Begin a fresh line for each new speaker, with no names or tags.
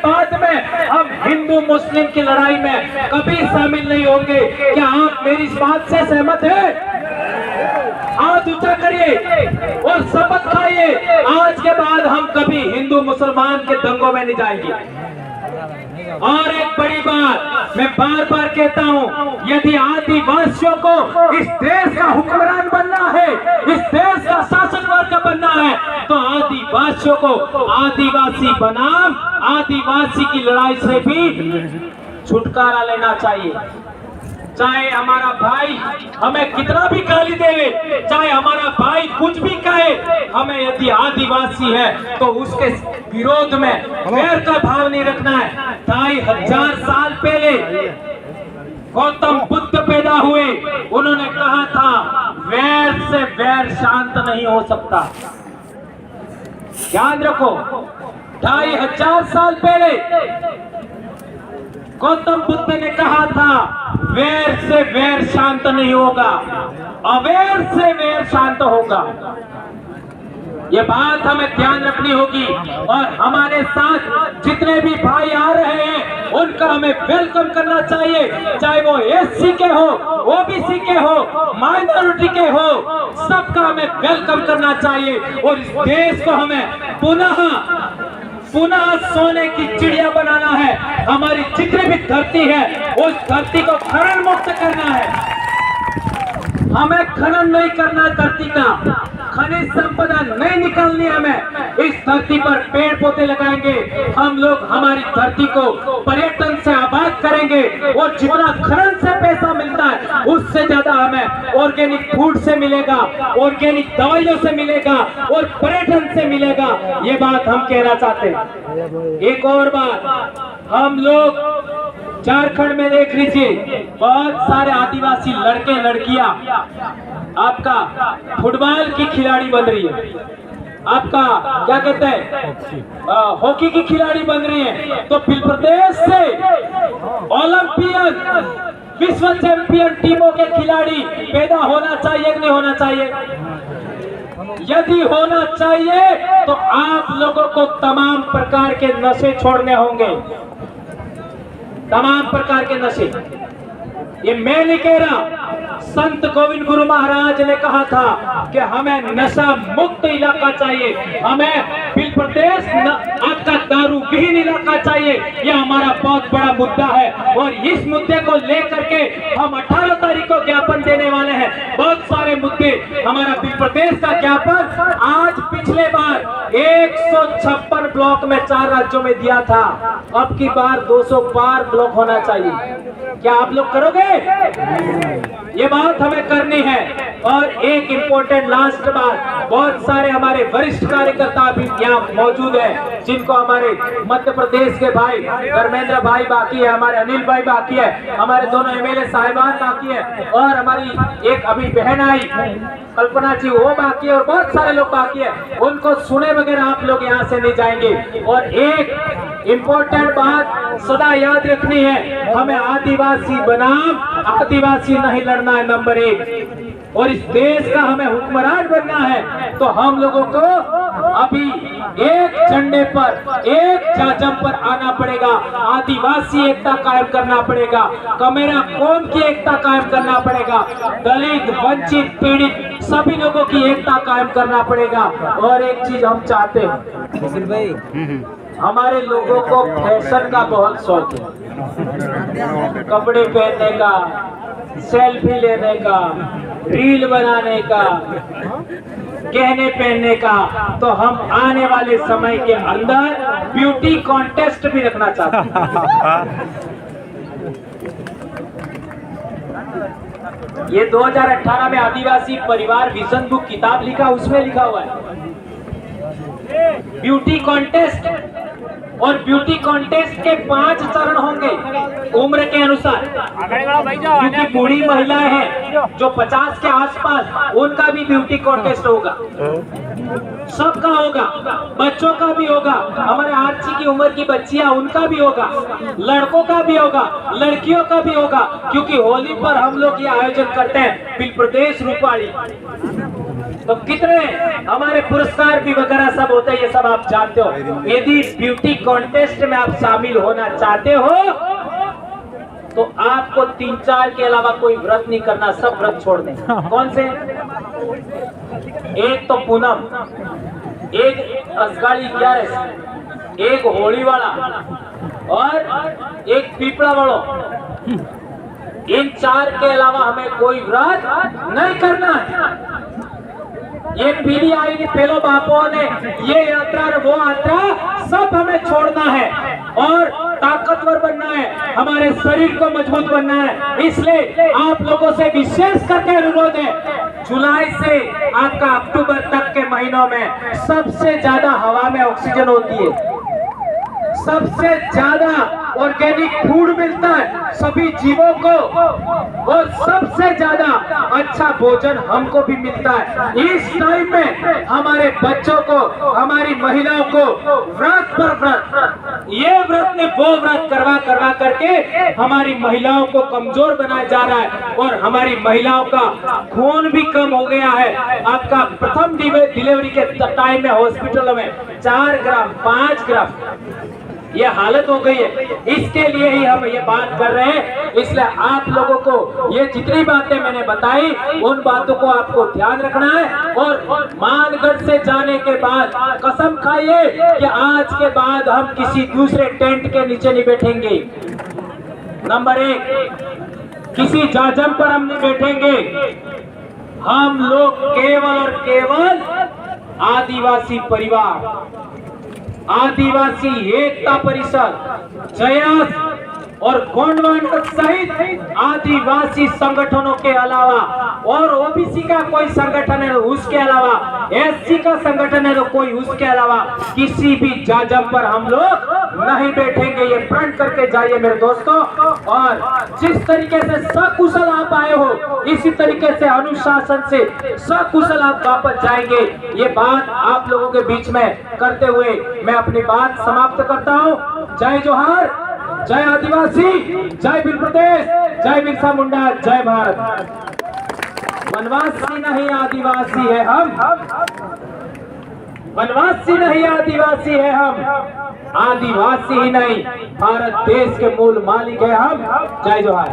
बाद में हम हिंदू मुस्लिम की लड़ाई में कभी शामिल नहीं होंगे। क्या आप मेरी इस बात से सहमत हैं? हाथ ऊंचा करिए और शपथ खाइए, आज के बाद हम कभी हिंदू मुसलमान के दंगों में नहीं जाएंगे। और एक बड़ी बात मैं बार बार कहता हूँ, यदि आदिवासियों को इस देश का हुक्मरान बनना है, इस देश का शासक वर्ग बनना है, तो आदिवासियों को आदिवासी बनाम आदिवासी की लड़ाई से भी छुटकारा लेना चाहिए। चाहे हमारा भाई हमें कितना भी गाली देवे, चाहे हमारा भाई कुछ भी कहे, हमें यदि आदिवासी है तो उसके विरोध में वैर का भाव नहीं रखना है। 2500 साल पहले गौतम बुद्ध पैदा हुए, उन्होंने कहा था वैर से वैर शांत नहीं हो सकता। ध्यान रखो, 2500 साल पहले गौतम बुद्ध ने कहा था वैर से वैर शांत नहीं होगा, अवैर से वैर शांत होगा। ये बात हमें ध्यान रखनी होगी। और हमारे साथ जितने भी भाई आ रहे हैं उनका हमें वेलकम करना चाहिए, चाहे वो एससी के हो, ओबीसी के हो, माइनॉरिटी के हो, सबका हमें वेलकम करना चाहिए। और इस देश को हमें पुनः सोने की चिड़िया बनाना है। हमारी जितनी भी धरती है उस धरती को खनन मुक्त करना है। हमें खनन नहीं करना, धरती का खनिज संपदा नहीं निकालनी। हमें इस धरती पर पेड़ पौधे लगाएंगे, हम लोग हमारी धरती को पर्यटन से आबाद करेंगे। और जितना खनन से पैसा मिलता है उससे ज्यादा हमें ऑर्गेनिक फूड से मिलेगा, ऑर्गेनिक दवाइयों से मिलेगा और पर्यटन से मिलेगा। ये बात हम कहना चाहते हैं। एक और बात, हम लोग झारखंड में देख लीजिए, बहुत सारे आदिवासी लड़के लड़कियां आपका फुटबॉल की खिलाड़ी बन रही है, आपका क्या कहते हैं हॉकी की खिलाड़ी बन रही है। तो मध्य प्रदेश से ओलंपियन विश्व चैंपियन टीमों के खिलाड़ी पैदा होना चाहिए कि नहीं होना चाहिए? यदि होना चाहिए तो आप लोगों को तमाम प्रकार के नशे छोड़ने होंगे, तमाम प्रकार के नशे। ये मैं नहीं कह रहा, संत गोविंद गुरु महाराज ने कहा था कि हमें नशा मुक्त इलाका चाहिए, हमें बिल प्रदेश आपका दारू विहीन इलाका चाहिए। ये हमारा बहुत बड़ा मुद्दा है और इस मुद्दे को लेकर के हम 18 तारीख को ज्ञापन देने वाले हैं। बहुत सारे मुद्दे, हमारा बिल प्रदेश का ज्ञापन आज पिछले बार 156 ब्लॉक में 4 राज्यों में दिया था, अब की बार 200 पार ब्लॉक होना चाहिए। क्या आप लोग करोगे? ये बात हमें करनी है। और एक इम्पोर्टेंट लास्ट बात, बहुत सारे हमारे वरिष्ठ कार्यकर्ता भी यहाँ मौजूद हैं, जिनको हमारे मध्य प्रदेश के भाई धर्मेंद्र भाई बाकी है, हमारे अनिल भाई बाकी है, हमारे दोनों एमएलए साहिबान बाकी है, और हमारी एक अभी बहन आई कल्पना जी वो बाकी है, और बहुत सारे लोग बाकी है। उनको सुने बगैर आप लोग यहाँ से नहीं जाएंगे। और एक इम्पोर्टेंट बात सदा याद रखनी है, हमें आदिवासी बनाम आदिवासी नहीं लड़ना है, नंबर 1। और इस देश का हमें हुक्मरान बनना है तो हम लोगों को अभी एक झंडे पर, एक जाजम पर आना पड़ेगा। आदिवासी एकता कायम करना पड़ेगा, कमेरा कौम की एकता कायम करना पड़ेगा, दलित वंचित पीड़ित सभी लोगों की एकता कायम करना पड़ेगा। और एक चीज हम चाहते हैं, हमारे लोगों को फैशन का बहुत शौक है, कपड़े पहनने का, सेल्फी लेने का, रील बनाने का, गहने पहनने का। तो हम आने वाले समय के अंदर ब्यूटी कॉन्टेस्ट भी रखना चाहते हैं। ये 2018 में आदिवासी परिवार विजन बुक किताब लिखा, उसमें लिखा हुआ है ब्यूटी कॉन्टेस्ट। और ब्यूटी कॉन्टेस्ट के 5 चरण होंगे उम्र के अनुसार, क्योंकि बूढ़ी महिलाएं हैं जो 50 के आसपास, उनका भी ब्यूटी कॉन्टेस्ट होगा, सबका होगा, बच्चों का भी होगा, हमारे आरची की उम्र की बच्चियां उनका भी होगा, लड़कों का भी होगा, लड़कियों का भी होगा। क्योंकि होली पर हम लोग ये आयोजन करते हैं बिल प्रदेश रूपाली, तो कितने हमारे पुरस्कार भी वगैरह सब होते हैं, ये सब आप जानते हो। यदि ब्यूटी कॉन्टेस्ट में आप शामिल होना चाहते हो तो आपको 3-4 के अलावा कोई व्रत नहीं करना, सब व्रत छोड़ दें। कौन से? एक तो पूनम, एक असगाड़ी 11, एक होली वाला और एक पीपड़ा वालों। इन 4 के अलावा हमें कोई व्रत नहीं करना है। ये पीढ़ी आएगी, पेलो बापों ने ये यात्रा वो यात्रा सब हमें छोड़ना है और ताकतवर बनना है, हमारे शरीर को मजबूत बनना है। इसलिए आप लोगों से विशेष करके अनुरोध है, जुलाई से आपका अक्टूबर तक के महीनों में सबसे ज्यादा हवा में ऑक्सीजन होती है, सबसे ज्यादा ऑर्गेनिक फूड मिलता है सभी जीवों को और सबसे ज्यादा अच्छा भोजन हमको भी मिलता है। इस टाइम में हमारे बच्चों को, हमारी महिलाओं को व्रत पर व्रत, ये व्रत ने वो व्रत करवा करके हमारी महिलाओं को कमजोर बनाया जा रहा है और हमारी महिलाओं का खून भी कम हो गया है। आपका प्रथम डिलीवरी के टाइम में हॉस्पिटलों में 4 ग्राम 5 ग्राम ये हालत हो गई है। इसके लिए ही हम ये बात कर रहे हैं। इसलिए आप लोगों को ये जितनी बातें मैंने बताई उन बातों को आपको ध्यान रखना है और मानगढ़ से जाने के बाद कसम खाइए कि आज के बाद हम किसी दूसरे टेंट के नीचे नहीं बैठेंगे। नंबर 1, किसी जाजम पर हम नहीं बैठेंगे। हम लोग केवल और केवल आदिवासी परिवार, आदिवासी एकता परिषद, जयास और गोंडवाना सहित आदिवासी संगठनों के अलावा और ओबीसी का कोई संगठन है उसके अलावा, एससी का संगठन है तो कोई उसके अलावा किसी भी जाजम पर हम लोग नहीं बैठेंगे। ये प्रण करके जाइए मेरे दोस्तों। और जिस तरीके से सकुशल आप आए हो इसी तरीके से अनुशासन से सकुशल आप वापस जाएंगे। ये बात आप लोगों के बीच में करते हुए मैं अपनी बात समाप्त करता हूँ। जय जोहार, जय आदिवासी, जय भील प्रदेश, जय बिरसा मुंडा, जय भारत। वनवासी नहीं आदिवासी है हम, वनवासी नहीं आदिवासी है हम, आदिवासी ही नहीं भारत देश के मूल मालिक है हम। जय जोहार।